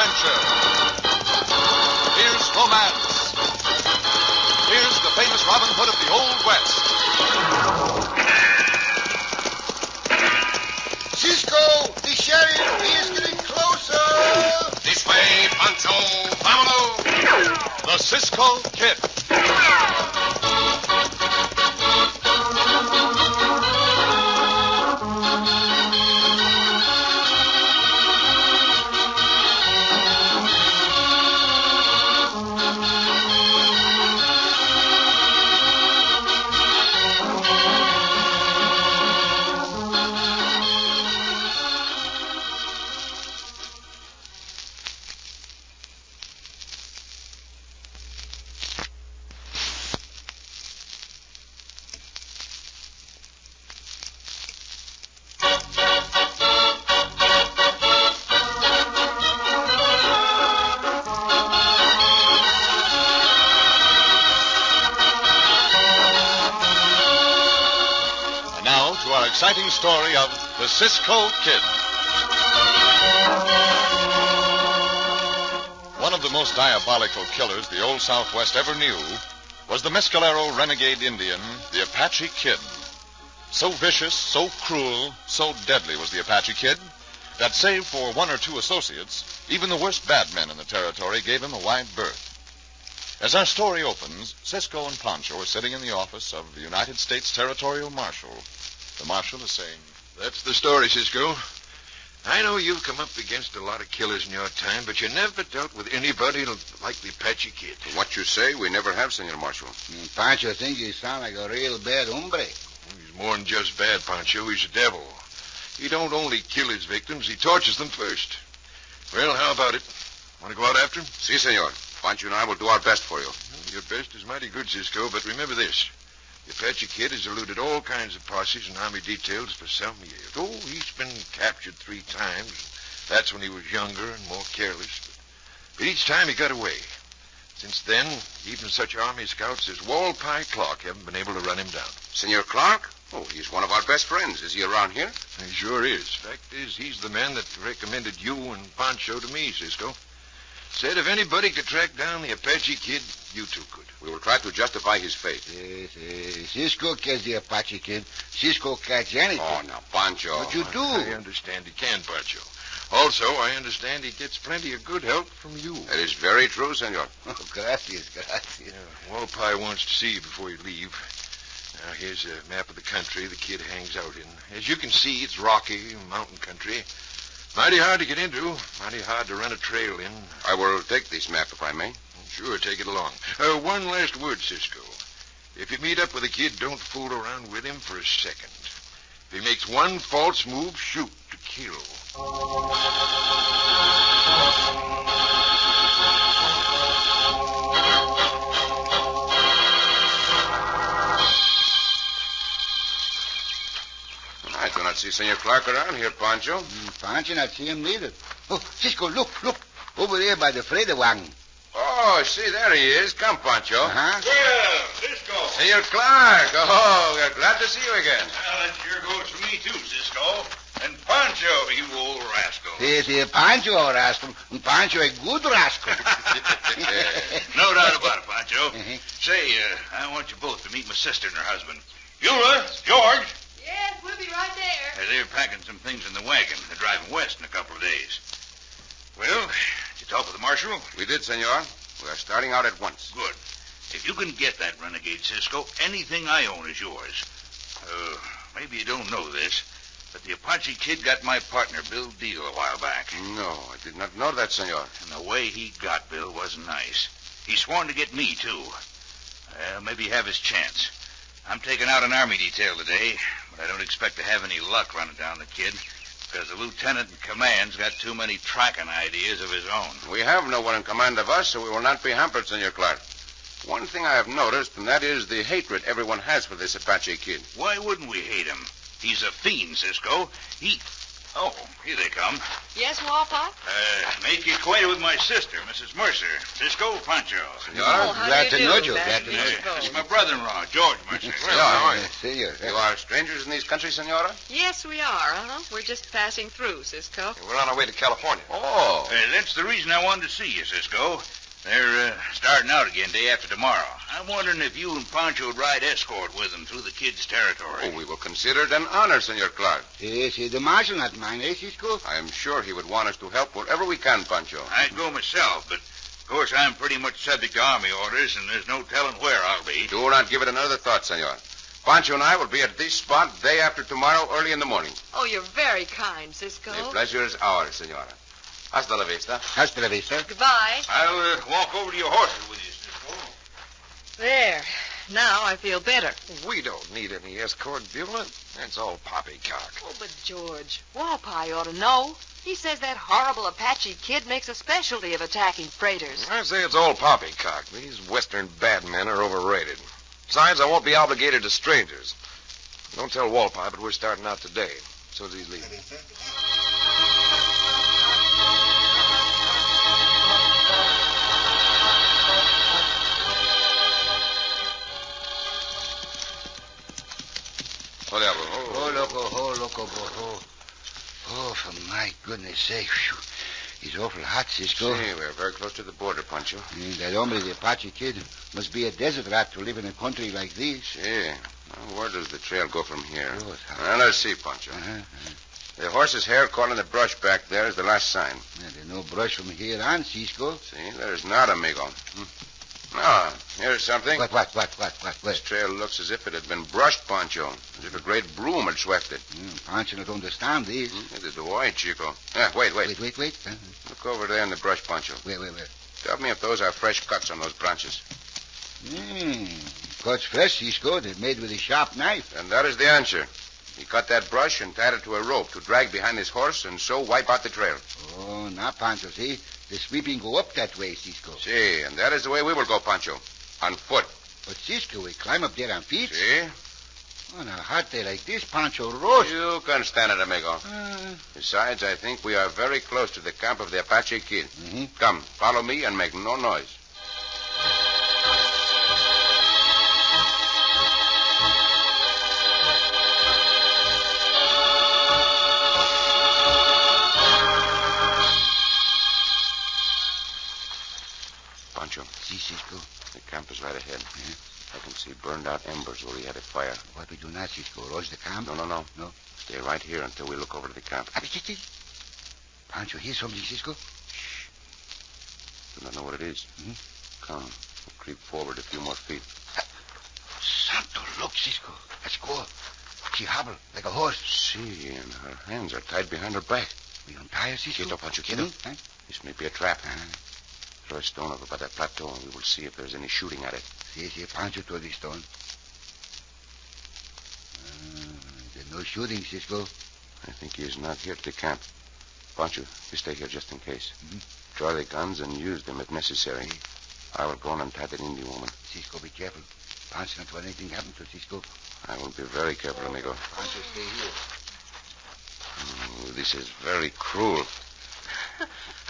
adventure. Here's romance. Here's the famous Robin Hood of the Old West. Cisco, the sheriff, he is getting closer. This way, Pancho. Vámonos. The Cisco Kid. Exciting story of the Cisco Kid. One of the most diabolical killers the Old Southwest ever knew was the Mescalero renegade Indian, the Apache Kid. So vicious, so cruel, so deadly was the Apache Kid that save for one or two associates, even the worst bad men in the territory gave him a wide berth. As our story opens, Cisco and Pancho are sitting in the office of the United States Territorial Marshal. The marshal is saying, "That's the story, Cisco. I know you've come up against a lot of killers in your time, but you never dealt with anybody like the Apache Kid." What you say, we never have, Senor Marshal. Pancho thinks you sound like a real bad hombre. He's more than just bad, Pancho. He's a devil. He don't only kill his victims, he tortures them first. Well, how about it? Want to go out after him? Si, senor. Pancho and I will do our best for you. Well, your best is mighty good, Cisco, but remember this. The Apache Kid has eluded all kinds of posses and army details for some years. Oh, he's been captured 3 times. That's when he was younger and more careless. But each time he got away. Since then, even such army scouts as Walpie Clark haven't been able to run him down. Senor Clark? Oh, he's one of our best friends. Is he around here? He sure is. Fact is, he's the man that recommended you and Pancho to me, Cisco. Said if anybody could track down the Apache Kid, you two could. We will try to justify his fate. Yes, Cisco catch the Apache Kid. Cisco catch anything. Oh, now, Pancho. What you do? I understand he can, Pancho. Also, I understand he gets plenty of good help from you. That is very true, senor. Oh, gracias. Walpie wants to see you before you leave. Now, here's a map of the country the kid hangs out in. As you can see, it's rocky, mountain country. Mighty hard to get into, mighty hard to run a trail in. I will take this map, if I may. Sure, take it along. One last word, Cisco. If you meet up with a kid, don't fool around with him for a second. If he makes one false move, shoot to kill. I do not see Senor Clark around here, Pancho. Pancho not see him neither. Oh, Cisco, look. Over there by the freighter wagon. Oh, see, there he is. Come, Pancho. Uh-huh. Well, Cisco. Senor Clark. Oh, we're glad to see you again. Well, that sure goes for me, too, Cisco. And Pancho, you old rascal. Yes, Pancho a rascal. And Pancho a good rascal. No doubt about it, Pancho. Uh-huh. Say, I want you both to meet my sister and her husband. Eula, George. Yes, we'll be right there. They're packing some things in the wagon. They're driving west in a couple of days. Well, did you talk with the marshal? We did, senor. We are starting out at once. Good. If you can get that renegade, Cisco, anything I own is yours. Maybe you don't know this, but the Apache Kid got my partner, Bill Deal, a while back. No, I did not know that, senor. And the way he got Bill wasn't nice. He's sworn to get me, too. Maybe have his chance. I'm taking out an army detail today, but I don't expect to have any luck running down the kid, because the lieutenant in command's got too many tracking ideas of his own. We have no one in command of us, so we will not be hampered, Senor Clark. One thing I have noticed, and that is the hatred everyone has for this Apache Kid. Why wouldn't we hate him? He's a fiend, Cisco. Oh, here they come. Yes, Walpa? Make you acquainted with my sister, Mrs. Mercer. Cisco Pancho. Senora, how glad do to you know do? you. Glad Glad to to know meet you. you. This is my brother-in-law, George Mercer. Senor. You are strangers in these countries, senora? Yes, we are, We're just passing through, Cisco. We're on our way to California. Oh. That's the reason I wanted to see you, Cisco. They're starting out again day after tomorrow. I'm wondering if you and Pancho would ride escort with them through the kids' territory. Oh, we will consider it an honor, Senor Clark. Yes, the marshal not mine, Cisco? I am sure he would want us to help wherever we can, Pancho. I'd go myself, but of course I'm pretty much subject to army orders, and there's no telling where I'll be. Do not give it another thought, senor. Pancho and I will be at this spot day after tomorrow early in the morning. Oh, you're very kind, Cisco. The pleasure is ours, senora. Hasta la vista. Hasta la vista. Goodbye. I'll walk over to your horses with you, Cisco. There. Now I feel better. We don't need any escort, Beulah. That's all poppycock. Oh, but George, Walpi ought to know. He says that horrible Apache kid makes a specialty of attacking freighters. I say it's all poppycock. These Western bad men are overrated. Besides, I won't be obligated to strangers. Don't tell Walpi, but we're starting out today, as soon as he's leaving. Oh, loco, oh. Oh, for my goodness sake. Phew. He's awful hot, Cisco. See, we're very close to the border, Pancho. That hombre, the Apache kid, must be a desert rat to live in a country like this. See. Now, where does the trail go from here? Oh, it's hot. Well, let's see, Pancho. The horse's hair caught in the brush back there is the last sign. There's no brush from here on, Cisco. See, there's not, amigo. Ah, here's something. What? This trail looks as if it had been brushed, Pancho. As if a great broom had swept it. Pancho don't understand this. Neither do I, Chico. Wait. Wait. Look over there in the brush, Pancho. Where? Tell me if those are fresh cuts on those branches. Cuts fresh, Cisco. They're made with a sharp knife. And that is the answer. He cut that brush and tied it to a rope to drag behind his horse and so wipe out the trail. Oh, now, Pancho, see? The sweeping go up that way, Cisco. See, and that is the way we will go, Pancho. On foot. But, Cisco, we climb up there on feet. See? On a hot day like this, Pancho roast. You can stand it, amigo. Besides, I think we are very close to the camp of the Apache kid. Come, follow me and make no noise. Pancho. See, Cisco. The camp is right ahead. I can see burned out embers where he had a fire. What we do now, Cisco? Roast the camp? No. Stay right here until we look over to the camp. Pancho, hear something, Cisco? Do not know what it is. Come. We'll creep forward a few more feet. Santo, look, Cisco. A squaw. She hobble like a horse. See, and her hands are tied behind her back. We untie her, Cisco? Quieto, Pancho, quieto. This may be a trap. Throw a stone over by that plateau, and we will see if there's any shooting at it. See, Pancho throw the stone. There's no shooting, Cisco. I think he is not here at the camp. Pancho, you stay here just in case. Draw the guns and use them if necessary. I will go and untie that Indian woman. Cisco, be careful. Pancho, not let anything happen to Cisco. I will be very careful, amigo. Pancho, stay here. This is very cruel.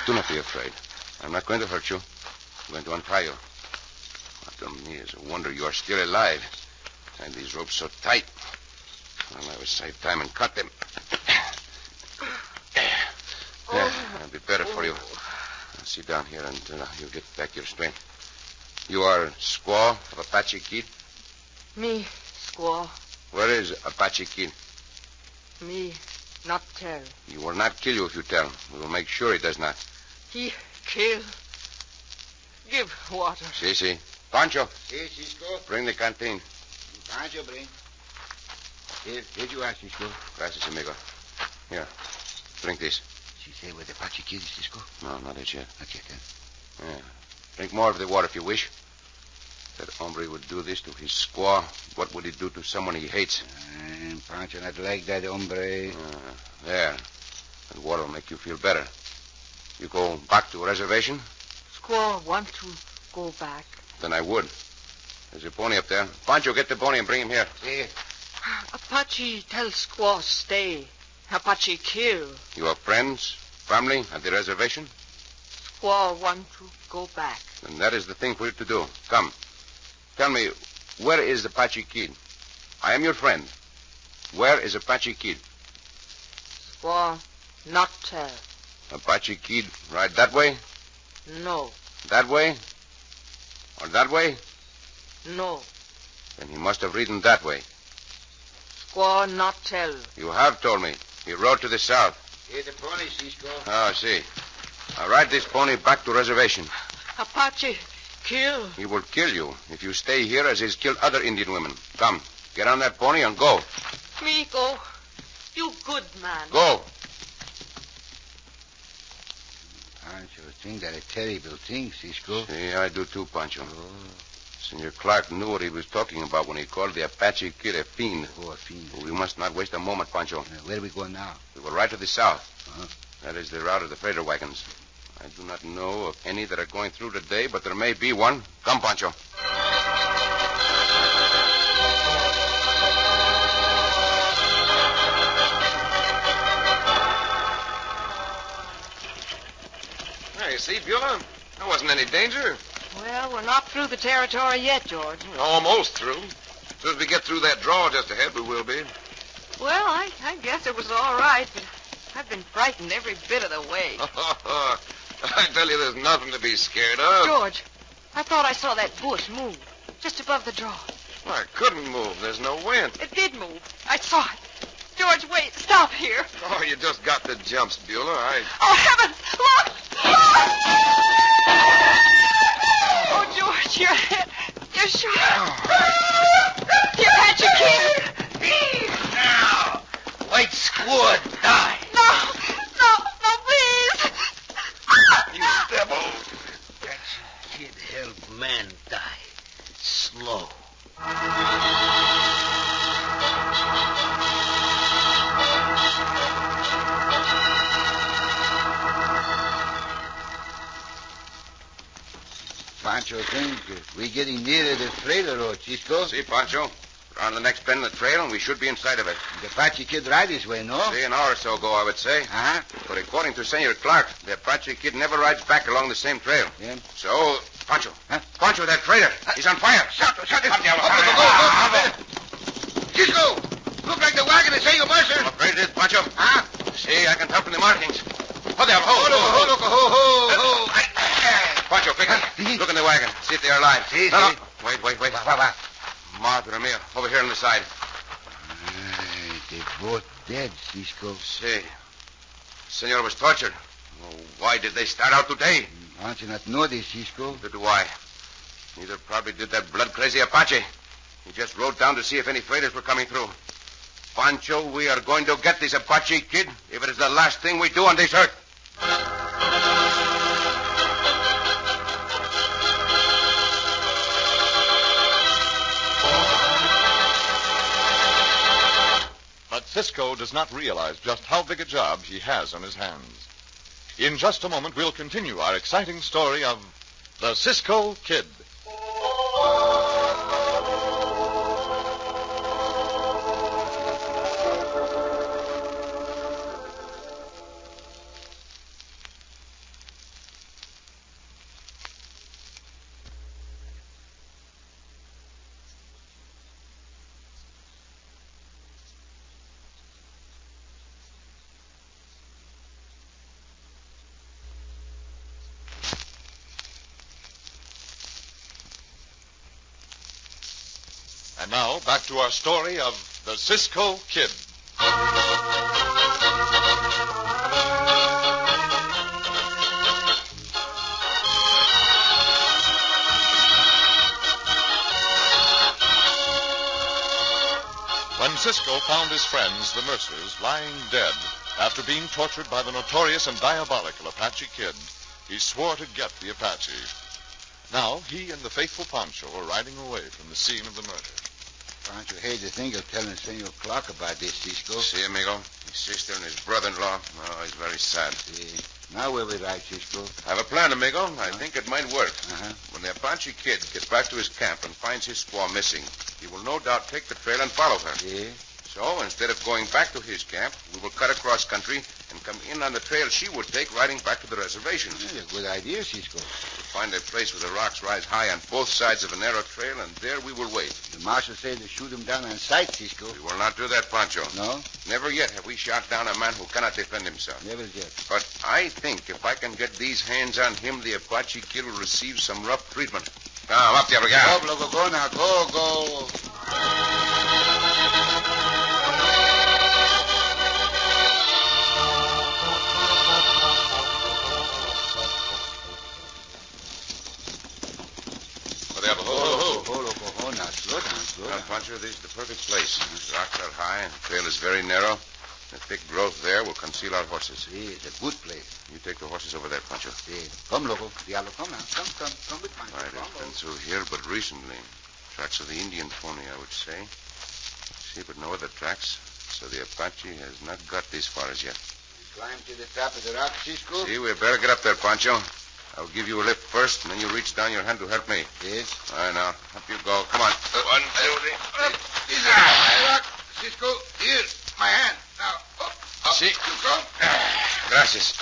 Do not be afraid. I'm not going to hurt you. I'm going to untie you. To me, it's a wonder you are still alive. Tied these ropes so tight. Well, I will save time and cut them. There, that'll be better for you. Now, sit down here until you get back your strength. You are squaw of Apache Kid? Me, squaw. Where is Apache Kid? Me, not tell. He will not kill you if you tell. We will make sure he does not. He kill. Give water. See. Pancho, Here, Cisco. bring the canteen. Pancho, bring. Here you are, Cisco. Gracias, amigo. Here, drink this. She say where the Apache kid is, Cisco? No, not as yet. Not yet, then. Yeah. Drink more of the water if you wish. If that hombre would do this to his squaw, what would he do to someone he hates? Pancho not like that, hombre. There. That water will make you feel better. You go back to a reservation? Squaw want to go back. Then I would. There's a pony up there. Pancho, get the pony and bring him here. Here. Apache tell squaw stay. Apache kill. You have friends, family at the reservation? Squaw want to go back. Then that is the thing for you to do. Come. Tell me, where is Apache Kid? I am your friend. Where is Apache Kid? Squaw not tell. Apache Kid ride that way? No. That way? Or that way? No. Then he must have ridden that way. Squaw not tell. You have told me. He rode to the south. Here the pony, Cisco. Oh, I see. I'll ride this pony back to reservation. Apache kill. He will kill you if you stay here as he's killed other Indian women. Come, get on that pony and go. Me go. You good man. Go. Pancho think that a terrible thing, Cisco. See, I do too, Pancho. Senor Clark knew what he was talking about when he called the Apache Kid a fiend. Oh, a fiend. We must not waste a moment, Pancho. Where do we go now? We will ride to the south. Uh-huh. That is the route of the freighter wagons. I do not know of any that are going through today, but there may be one. Come, Pancho. Hey, you see, Beulah? There wasn't any danger. Well, we're not through the territory yet, George. Almost through. As soon as we get through that draw just ahead, we will be. Well, I guess it was all right, but I've been frightened every bit of the way. I tell you, there's nothing to be scared of. George, I thought I saw that bush move just above the draw. Well, I couldn't move. There's no wind. It did move. I saw it. George, wait. Stop here. Oh, you just got the jumps, Beulah. Oh, heavens! Look! Oh, George, you're hit. You're shot. You had your kid. Now, white squaw die. No, please. You devil. That's kid help man die. Slow. Pancho think we're getting nearer the freighter road, Cisco. See, Pancho? We're on the next bend of the trail, and we should be inside of it. The Apache Kid ride this way, no? See, an hour or so ago, I would say. Uh-huh. But according to Senor Clark, the Apache Kid never rides back along the same trail. Yeah. So, Pancho. Huh? Pancho, that freighter. He's on fire. Shut it. Come, Diablo. Cisco! Look like the wagon is Senor Mercer. I'm afraid it is, Pancho. Huh? See, I can tell from the markings. Oh, there. Ho. Pancho, quickly. Look in the wagon. See if they are alive. See. No. Wait. Madre mia. Over here on the side. They're both dead, Cisco. See. Senor was tortured. Oh, why did they start out today? Aren't you not know this, Cisco? Neither do I. Neither probably did that blood-crazy Apache. He just rode down to see if any freighters were coming through. Pancho, we are going to get this Apache Kid if it is the last thing we do on this earth. But Cisco does not realize just how big a job he has on his hands. In just a moment, we'll continue our exciting story of the Cisco Kid. And now, back to our story of the Cisco Kid. When Cisco found his friends, the Mercers, lying dead after being tortured by the notorious and diabolical Apache Kid, he swore to get the Apache. Now, he and the faithful Pancho were riding away from the scene of the murder. Pancho hate to think of telling Senor Clark about this, Cisco. See, amigo? His sister and his brother-in-law. Oh, he's very sad. Now where we ride, Cisco? I have a plan, amigo. I think it might work. Uh-huh. When the Apache Kid gets back to his camp and finds his squaw missing, he will no doubt take the trail and follow her. Yeah? So, instead of going back to his camp, we will cut across country and come in on the trail she would take riding back to the reservation. Yeah, good idea, Cisco. We'll find a place where the rocks rise high on both sides of a narrow trail, and there we will wait. The marshal said to shoot him down on sight, Cisco. We will not do that, Pancho. No? Never yet have we shot down a man who cannot defend himself. Never yet. But I think if I can get these hands on him, the Apache Kid will receive some rough treatment. Come up, Diablo. Go, loco, go now. Go. Well, Pancho, this is the perfect place. These rocks are high, and the trail is very narrow. The thick growth there will conceal our horses. Sí, it's a good place. You take the horses over there, Pancho. Sí. Come, loco. Diablo, come now. Come with Pancho. Right, it's been through here, but recently. Tracks of the Indian pony, I would say. See, but no other tracks. So the Apache has not got this far as yet. Climb to the top of the rock, Cisco. See, we better get up there, Pancho. I'll give you a lift first, and then you reach down your hand to help me. Yes. All right, now. Up you go. Come on. 1, 2, 3. Easy. Rock, Cisco. Here, my hand. Now, up. See? You come. Gracias.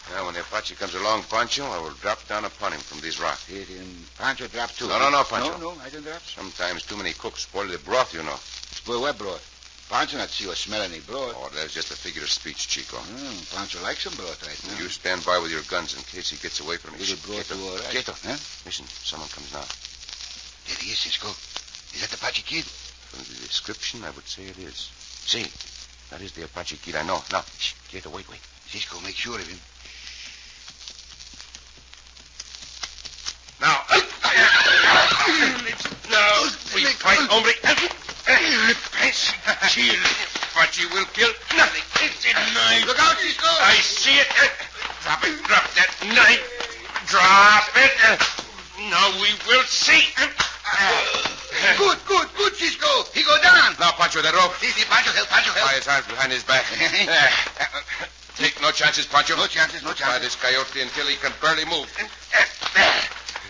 Now, when the Apache comes along, Pancho, I will drop down upon him from these rocks. Here, and Pancho drop too. No, Pancho. No, I don't drop. Sometimes too many cooks spoil the broth, you know. Spoil what broth? Pancho not see or smell any broth. Oh, that's just a figure of speech, Chico. Pancho likes some broth right now. You stand by with your guns in case he gets away from you. Little broth too, all right. Quieto. Huh? Listen, someone comes now. There he is, Cisco. Is that the Apache Kid? From the description, I would say it is. See, that is the Apache Kid, I know. Now, Quieto, wait. Cisco, make sure of him. Now, we fight, hombre. Chill. Apache will kill nothing. It's a knife. Look out, Cisco! I see it. Drop it. Drop that knife. Drop it. Now we will see. Good, Cisco. He go down. Now, Pancho, that rope. See, Pancho help. Tie his hands behind his back. Take no chances, Pancho. No chances. Try this coyote until he can barely move.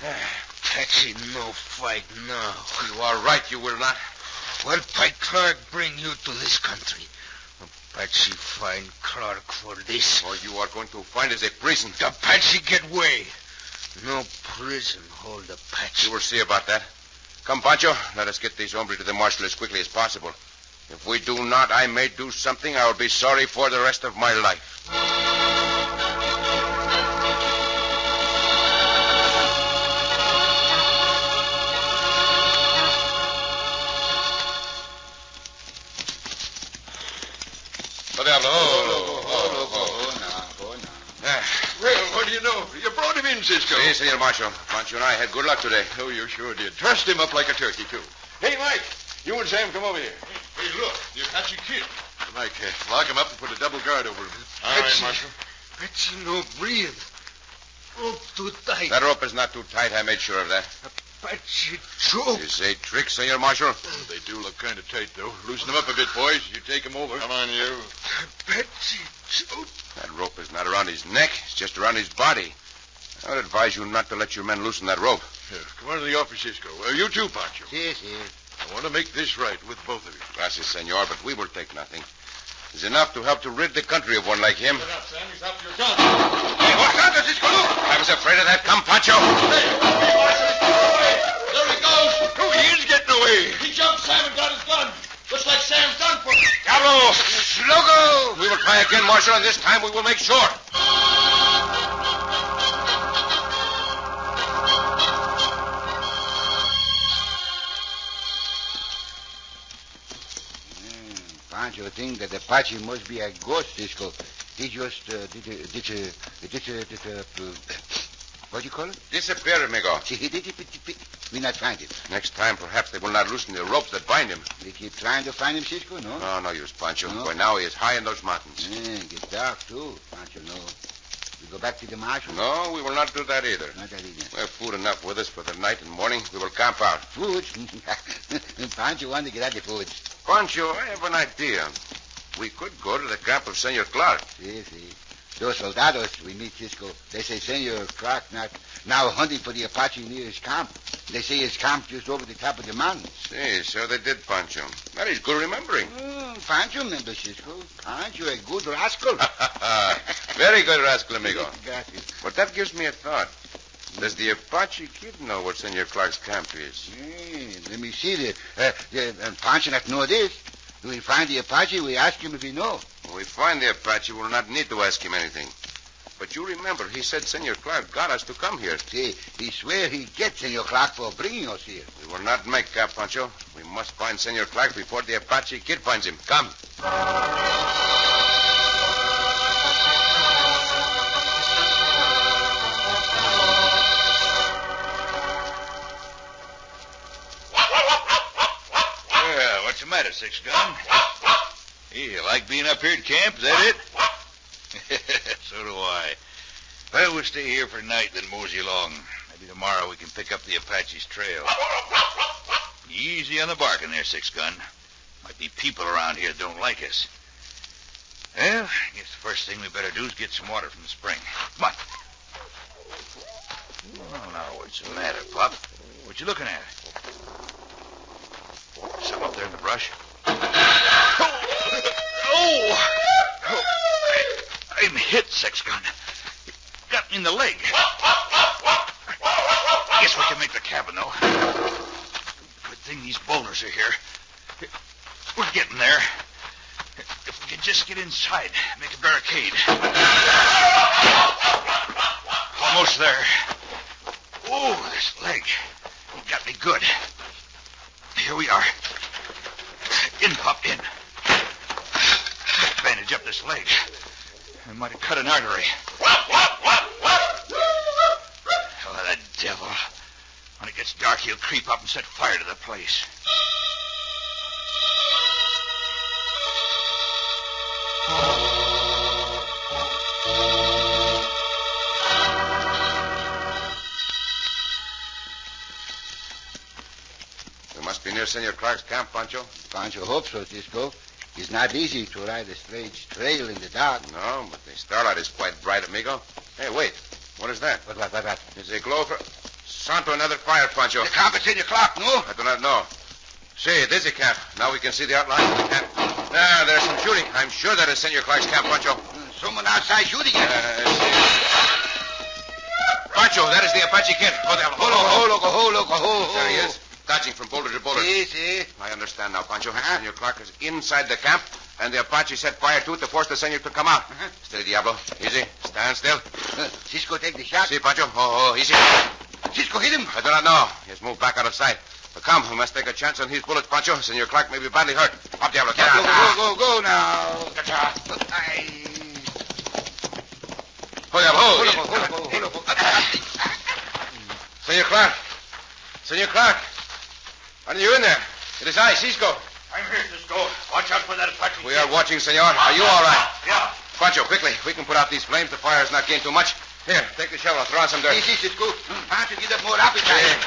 Apache, no fight now. You are right, you will not. What Pike Clark bring you to this country? Apache find Clark for this. All you are going to find is a prison. Apache get way. No prison hold Apache. You will see about that. Come, Pancho, let us get these hombres to the marshal as quickly as possible. If we do not, I may do something I will be sorry for the rest of my life. Well, what do you know? You brought him in, Cisco. Si, Senor Marshal. Pancho and I had good luck today. Oh, you sure did. Trussed him up like a turkey, too. Hey, Mike, you and Sam come over here. Hey, look, the Apache Kid. Mike, lock him up and put a double guard over him. All right, Marshal. Apache no breathe. Rope too tight. That rope is not too tight. I made sure of that. Apache choke. Is a trick, Senor Marshal? They do look kind of tight, though. Loosen them up a bit, boys. You take him over. Come on, you. Apache choke. That rope is not around his neck. It's just around his body. I would advise you not to let your men loosen that rope. Here, come on to the office, Cisco. You too, Pancho. Yes. I want to make this right with both of you. Gracias, senor, but we will take nothing. It's enough to help to rid the country of one like him. Get up, Sam. He's after your gun. Hey, what's that, Cisco? I was afraid of that. Come, Pancho. Hey, Marshal, he's getting away. There he goes. Oh, he is getting away. He jumped Sam and got his gun. Looks like Sam's done for. Diablo! Logo! We will try again, Marshal, and this time we will make sure. Pancho think that Apache must be a ghost, Cisco. He just what do you call it? Disappear, amigo. We not find him. Next time, perhaps they will not loosen the ropes that bind him. We keep trying to find him, Cisco, no? No use, Pancho. No? For now, he is high in those mountains. Get dark, too, Pancho, no. We go back to the marshal? No, we will not do that either. Not that either. We have food enough with us for the night and morning. We will camp out. Food? Pancho want to get at the food. Pancho, I have an idea. We could go to the camp of Senor Clark. See. Those soldados we meet, Cisco, they say Senor Clark now hunting for the Apache near his camp. They say his camp just over the top of the mountain. See, so they did, Pancho. That is good remembering. Pancho remember, Cisco. Pancho a good rascal. Very good rascal, amigo. Gracias. But that gives me a thought. Does the Apache kid know what Senor Clark's camp is? Let me see. And Pancho not know this. We find the Apache, we ask him if he know. When we find the Apache, we'll not need to ask him anything. But you remember, he said Senor Clark got us to come here. See, he swear he gets Senor Clark for bringing us here. We will not make cap, Pancho. We must find Senor Clark before the Apache kid finds him. Come. Well, what's the matter, Six Gun? You like being up here at camp, is that it? So do I. Well, we'll stay here for tonight, then mosey along. Maybe tomorrow we can pick up the Apache's trail. Easy on the barking there, Six Gun. Might be people around here that don't like us. Well, I guess the first thing we better do is get some water from the spring. Come on. Oh, now, what's the matter, Pop? What you looking at? Something up there in the brush. Oh! I'm hit, Six Gun. Got me in the leg. Guess we can make the cabin, though. Good thing these boulders are here. We're getting there. If we can just get inside, make a barricade. Almost there. Oh, this leg. It got me good. Here we are. In, Pop, in. Bandage up this leg. I might have cut an artery. Oh, that devil. When it gets dark, he'll creep up and set fire to the place. We must be near Senor Clark's camp, Pancho. Pancho hopes so, Cisco. It's not easy to ride a strange trail in the dark. No, but the starlight is quite bright, amigo. Hey, wait. What is that? What? It's a glow for... Santo, another fire, Pancho. The camp is Senor Clark, no? I do not know. See, there's a camp. Now we can see the outline of the camp. Ah, there's some shooting. I'm sure that is Senor Clark's camp, Pancho. Someone outside shooting at us. Pancho, that is the Apache kid. Ho. There he is, dodging from boulder to boulder. See. I understand now, Pancho. Senor Clark is inside the camp, and the Apache set fire to it to force the senor to come out. Steady, Diablo. Easy. Stand still. Cisco take the shot. See, Pancho. Oh, easy. Cisco hit him. I do not know. He has moved back out of sight. But come, we must take a chance on his bullets, Pancho. Senor Clark may be badly hurt. Up, Diablo. Get out. Go now. Senor Clark. Senor Clark. Are you in there? It is I, Cisco. I'm here, Cisco. Watch out for that Apache. We are watching, senor. Are you all right? Yeah. Pancho, quickly. We can put out these flames. The fire has not gained too much. Here, take the shovel. Throw on some dirt. Easy, Cisco. Pancho, get up more appetite.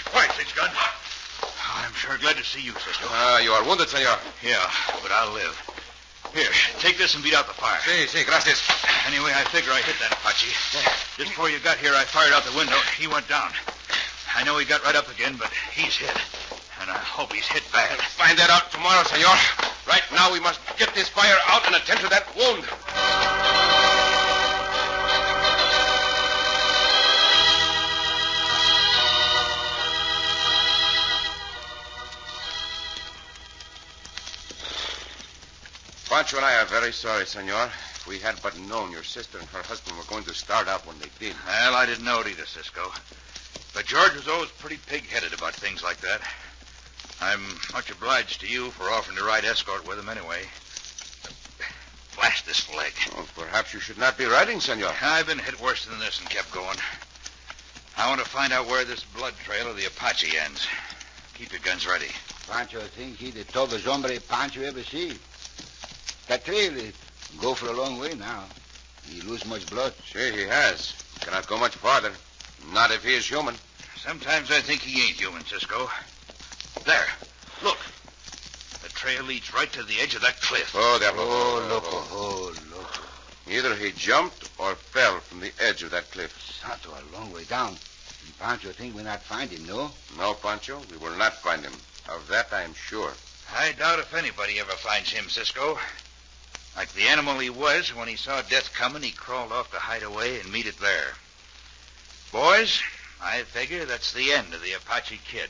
Quiet, Six Gun. Oh, I'm sure glad to see you, Cisco. You are wounded, senor. Yeah, but I'll live. Here, take this and beat out the fire. Sí, gracias. Anyway, I figure I hit that Apache. Just before you got here, I fired out the window. He went down. I know he got right up again, but he's hit. And I hope he's hit bad. We'll find that out tomorrow, senor. Right now, we must get this fire out and attend to that wound. Pancho and I are very sorry, senor. If we had but known your sister and her husband were going to start out when they did. Well, I didn't know it either, Cisco. But George was always pretty pig-headed about things like that. I'm much obliged to you for offering to ride escort with him anyway. Blast this leg. Oh, perhaps you should not be riding, senor. I've been hit worse than this and kept going. I want to find out where this blood trail of the Apache ends. Keep your guns ready. Pancho think he the toughest hombre Pancho ever see. That trail, it go for a long way now. He lose much blood. Sure, he has. Cannot go much farther. Not if he is human. Sometimes I think he ain't human, Cisco. There. Look. The trail leads right to the edge of that cliff. Oh, there. Oh, loco. Either he jumped or fell from the edge of that cliff. Santo, a long way down. And Pancho think we not find him, no? No, Pancho, we will not find him. Of that I am sure. I doubt if anybody ever finds him, Cisco. Like the animal he was, when he saw death coming, he crawled off to hide away and meet it there. Boys, I figure that's the end of the Apache Kid.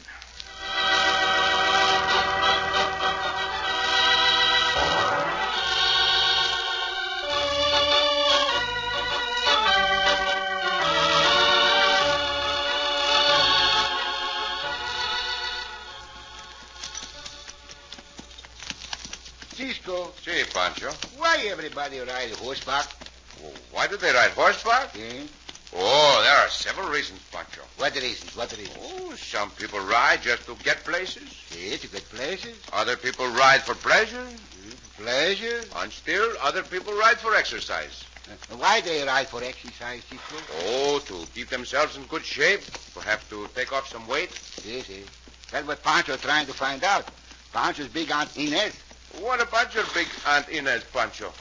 Cisco, Gee, Pancho. why everybody ride horseback? Well, why do they ride horseback? Eh? Oh, there are several reasons, Pancho. What reasons? Oh, some people ride just to get places. Yeah, to get places. Other people ride for pleasure. Pleasure. And still, other people ride for exercise. Why they ride for exercise, Cisco? Oh, to keep themselves in good shape. Perhaps to take off some weight. Yes, yes. That's what Pancho trying to find out. Pancho's big Aunt Inez. What about your big Aunt Inez, Pancho?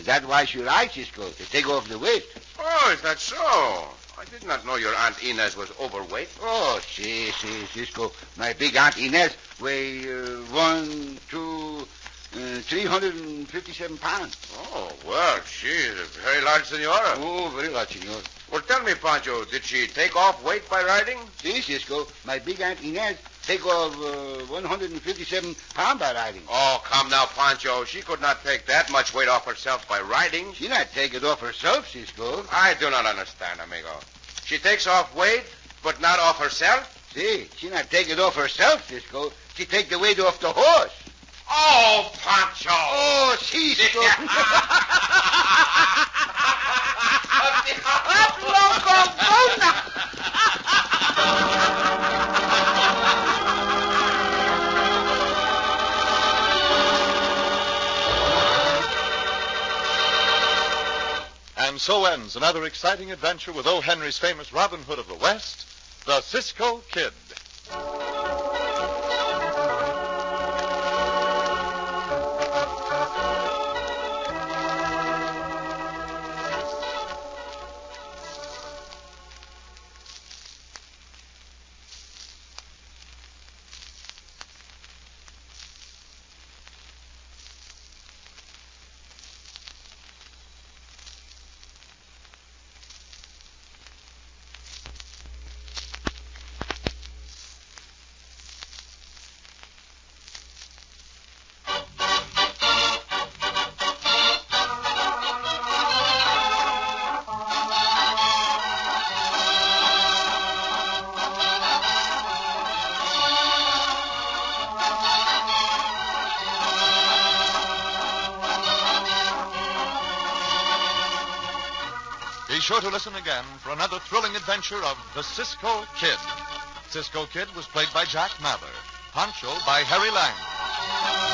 That's why she rides, Cisco, to take off the weight. Oh, is that so? I did not know your Aunt Inez was overweight. Oh, see, Cisco. My big Aunt Inez weigh 357 pounds. Oh, well, she is a very large senora. Oh, very large, senor. Well, tell me, Pancho, did she take off weight by riding? See, Cisco, my big Aunt Inez take off 157 pounds by riding. Oh, come now, Pancho. She could not take that much weight off herself by riding. She not take it off herself, Cisco. I do not understand, amigo. She takes off weight, but not off herself? See, she not take it off herself, Cisco. She take the weight off the horse. Oh, Pancho! Oh, Cisco. And so ends another exciting adventure with O. Henry's famous Robin Hood of the West, the Cisco Kid. Be sure to listen again for another thrilling adventure of the Cisco Kid. Cisco Kid was played by Jack Mather. Pancho by Harry Lang.